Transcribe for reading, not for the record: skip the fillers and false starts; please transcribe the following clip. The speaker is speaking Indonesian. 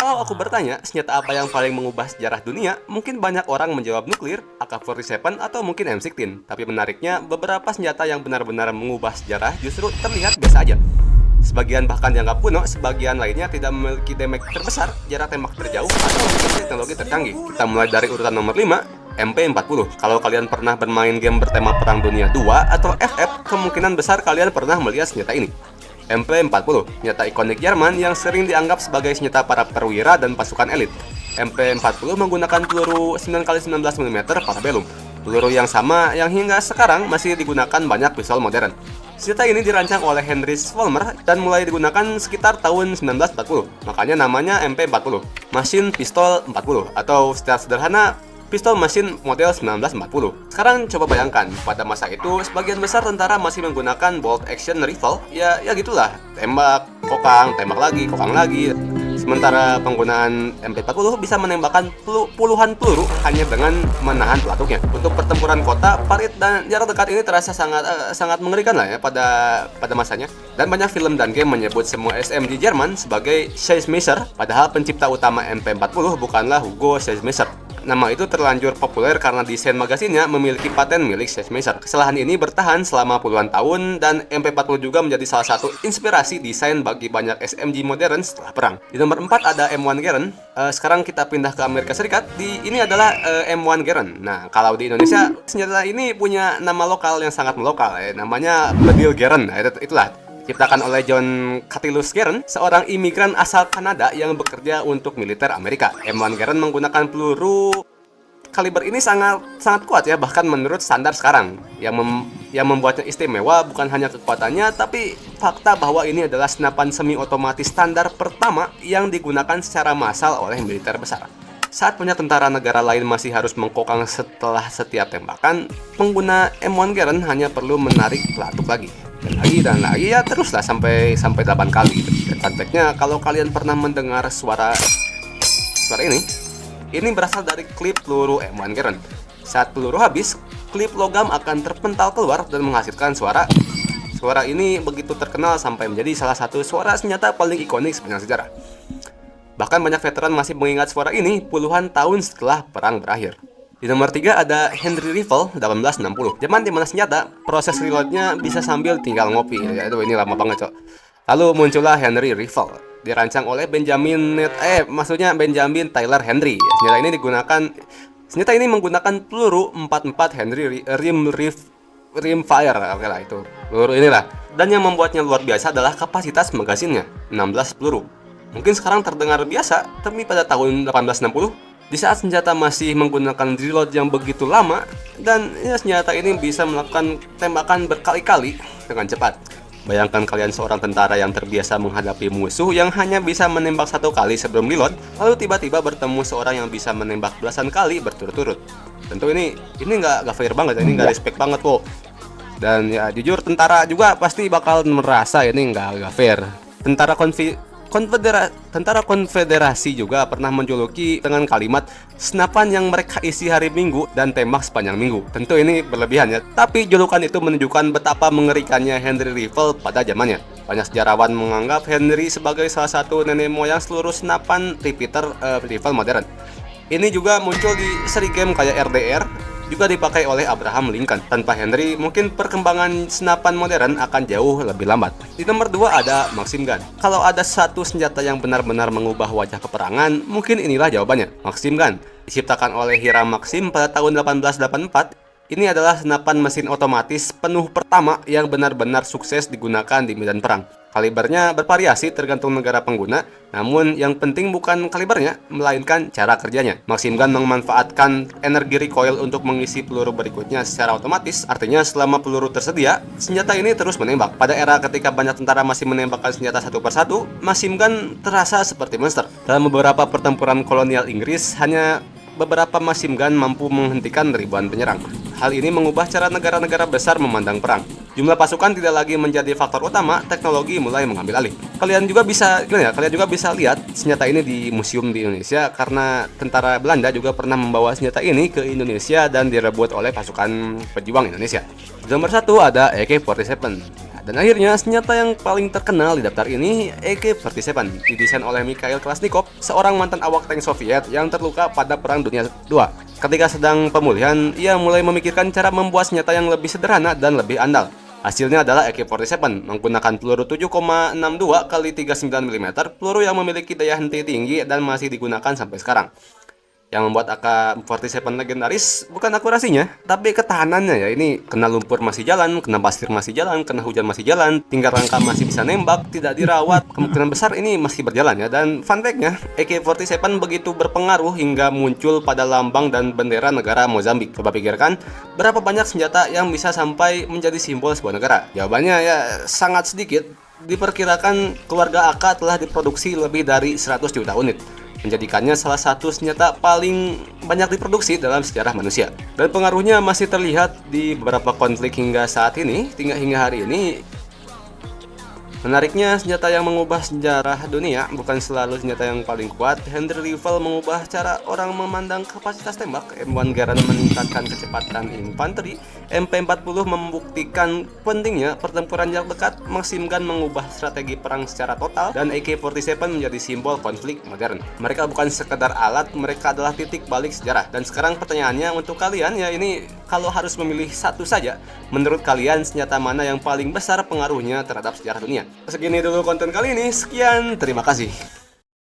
Kalau aku bertanya, senjata apa yang paling mengubah sejarah dunia, mungkin banyak orang menjawab nuklir, AK-47, atau mungkin M16. Tapi menariknya, beberapa senjata yang benar-benar mengubah sejarah justru terlihat biasa aja. Sebagian bahkan dianggap kuno, sebagian lainnya tidak memiliki damage terbesar, jarak tembak terjauh, atau mungkin teknologi tercanggih. Kita mulai dari urutan nomor 5, MP40. Kalau kalian pernah bermain game bertema Perang Dunia 2 atau FF, kemungkinan besar kalian pernah melihat senjata ini. MP40, senjata ikonik Jerman yang sering dianggap sebagai senjata para perwira dan pasukan elit. MP40 menggunakan peluru 9x19 mm Parabellum, peluru yang sama yang hingga sekarang masih digunakan banyak pistol modern. Senjata ini dirancang oleh Henry Vollmer dan mulai digunakan sekitar tahun 1940, makanya namanya MP40, Machine Pistol 40, atau secara sederhana pistol mesin model 1940. Sekarang coba bayangkan, pada masa itu sebagian besar tentara masih menggunakan bolt action rifle. Ya gitulah, tembak, tembak lagi, kokang lagi. Sementara penggunaan MP40 bisa menembakkan puluhan peluru hanya dengan menahan pelatuknya. Untuk pertempuran kota, parit dan jarak dekat ini terasa sangat mengerikan lah ya pada masanya. Dan banyak film dan game menyebut semua SMG Jerman sebagai Scheißmesser, padahal pencipta utama MP40 bukanlah Hugo Scheißmesser. Nama itu terlanjur populer karena desain magazinnya memiliki paten milik Scheißmesser. Kesalahan ini bertahan selama puluhan tahun dan MP40 juga menjadi salah satu inspirasi desain bagi banyak SMG modern setelah perang. Di nomor 4 ada M1 Garand. Sekarang kita pindah ke Amerika Serikat. Ini adalah M1 Garand. Nah, kalau di Indonesia, senjata ini punya nama lokal yang sangat melokal. Namanya Bedil Garand. Nah, itulah. Diciptakan oleh John Catullus Garand, seorang imigran asal Kanada yang bekerja untuk militer Amerika. M1 Garand menggunakan peluru kaliber ini sangat kuat ya, bahkan menurut standar sekarang. Yang membuatnya istimewa bukan hanya kekuatannya, tapi fakta bahwa ini adalah senapan semi otomatis standar pertama yang digunakan secara massal oleh militer besar. Saat punya tentara negara lain masih harus mengkokang setelah setiap tembakan, pengguna M1 Garand hanya perlu menarik pelatuk lagi. Dan lagi ya, teruslah sampai 8 kali gitu. Dan fun fact-nya, kalau kalian pernah mendengar suara ini berasal dari klip peluru M1 Garand. Saat peluru habis, klip logam akan terpental keluar dan menghasilkan suara. Suara ini begitu terkenal sampai menjadi salah satu suara senjata paling ikonik sepanjang sejarah. Bahkan banyak veteran masih mengingat suara ini puluhan tahun setelah perang berakhir. Di nomor 3 ada Henry Rifle 1860. Zaman dimana senjata, proses reloadnya bisa sambil tinggal ngopi. Aduh, ini lama banget, cok. Lalu muncullah Henry Rifle. Dirancang oleh Benjamin Tyler Henry. Senjata ini menggunakan peluru 44 Henry Rimfire. Oke lah, itu peluru inilah. Dan yang membuatnya luar biasa adalah kapasitas magazinnya, 16 peluru. Mungkin sekarang terdengar biasa, tapi pada tahun 1860, di saat senjata masih menggunakan reload yang begitu lama, dan ya, senjata ini bisa melakukan tembakan berkali-kali dengan cepat. Bayangkan kalian seorang tentara yang terbiasa menghadapi musuh yang hanya bisa menembak satu kali sebelum reload, lalu tiba-tiba bertemu seorang yang bisa menembak belasan kali berturut-turut. Tentu ini nggak fair banget, ini nggak respect banget kok. Dan ya jujur, tentara juga pasti bakal merasa ini nggak fair. Tentara Konfederasi juga pernah menjuluki dengan kalimat senapan yang mereka isi hari Minggu dan tembak sepanjang minggu. Tentu ini berlebihan ya, tapi julukan itu menunjukkan betapa mengerikannya Henry Rifle pada zamannya. Banyak sejarawan menganggap Henry sebagai salah satu nenek moyang seluruh senapan repeater rifle modern. Ini juga muncul di seri game kayak RDR, juga dipakai oleh Abraham Lincoln. Tanpa Henry, mungkin perkembangan senapan modern akan jauh lebih lambat. Di nomor 2 ada Maxim Gun. Kalau ada satu senjata yang benar-benar mengubah wajah peperangan, mungkin inilah jawabannya, Maxim Gun. Diciptakan oleh Hiram Maxim pada tahun 1884, ini adalah senapan mesin otomatis penuh pertama yang benar-benar sukses digunakan di medan perang. Kalibernya bervariasi tergantung negara pengguna, namun yang penting bukan kalibernya, melainkan cara kerjanya. Maxim Gun memanfaatkan energi recoil untuk mengisi peluru berikutnya secara otomatis, artinya selama peluru tersedia, senjata ini terus menembak. Pada era ketika banyak tentara masih menembakkan senjata satu persatu, Maxim Gun terasa seperti monster. Dalam beberapa pertempuran kolonial Inggris, hanya beberapa Maxim Gun mampu menghentikan ribuan penyerang. Hal ini mengubah cara negara-negara besar memandang perang. Jumlah pasukan tidak lagi menjadi faktor utama, teknologi mulai mengambil alih. Kalian juga bisa lihat senjata ini di museum di Indonesia karena tentara Belanda juga pernah membawa senjata ini ke Indonesia dan direbut oleh pasukan pejuang Indonesia. Di nomor 1 ada AK-47. Dan akhirnya, senjata yang paling terkenal di daftar ini AK-47, didesain oleh Mikhail Kalashnikov, seorang mantan awak tank Soviet yang terluka pada Perang Dunia II. Ketika sedang pemulihan, ia mulai memikirkan cara membuat senjata yang lebih sederhana dan lebih andal. Hasilnya adalah AK-47 menggunakan peluru 7,62 x 39 mm, peluru yang memiliki daya henti tinggi dan masih digunakan sampai sekarang. Yang membuat AK-47 legendaris bukan akurasinya, tapi ketahanannya ya. Ini kena lumpur masih jalan, kena pasir masih jalan, kena hujan masih jalan, tinggal rangka masih bisa nembak, tidak dirawat, kemungkinan besar ini masih berjalan ya. Dan fun fact-nya, AK-47 begitu berpengaruh hingga muncul pada lambang dan bendera negara Mozambik. Coba pikirkan, berapa banyak senjata yang bisa sampai menjadi simbol sebuah negara? Jawabannya ya sangat sedikit. Diperkirakan keluarga AK telah diproduksi lebih dari 100 juta unit, menjadikannya salah satu senjata paling banyak diproduksi dalam sejarah manusia. Dan pengaruhnya masih terlihat di beberapa konflik hingga saat ini, hingga hari ini. Menariknya, senjata yang mengubah sejarah dunia bukan selalu senjata yang paling kuat. Henry Rifle mengubah cara orang memandang kapasitas tembak, M1 Garand meningkatkan kecepatan infanteri, MP40 membuktikan pentingnya pertempuran jarak dekat, Maxim Gun mengubah strategi perang secara total, dan AK-47 menjadi simbol konflik modern. Mereka bukan sekedar alat, mereka adalah titik balik sejarah. Dan sekarang pertanyaannya untuk kalian ya, ini kalau harus memilih satu saja, menurut kalian senjata mana yang paling besar pengaruhnya terhadap sejarah dunia? Segini dulu konten kali ini, sekian, terima kasih.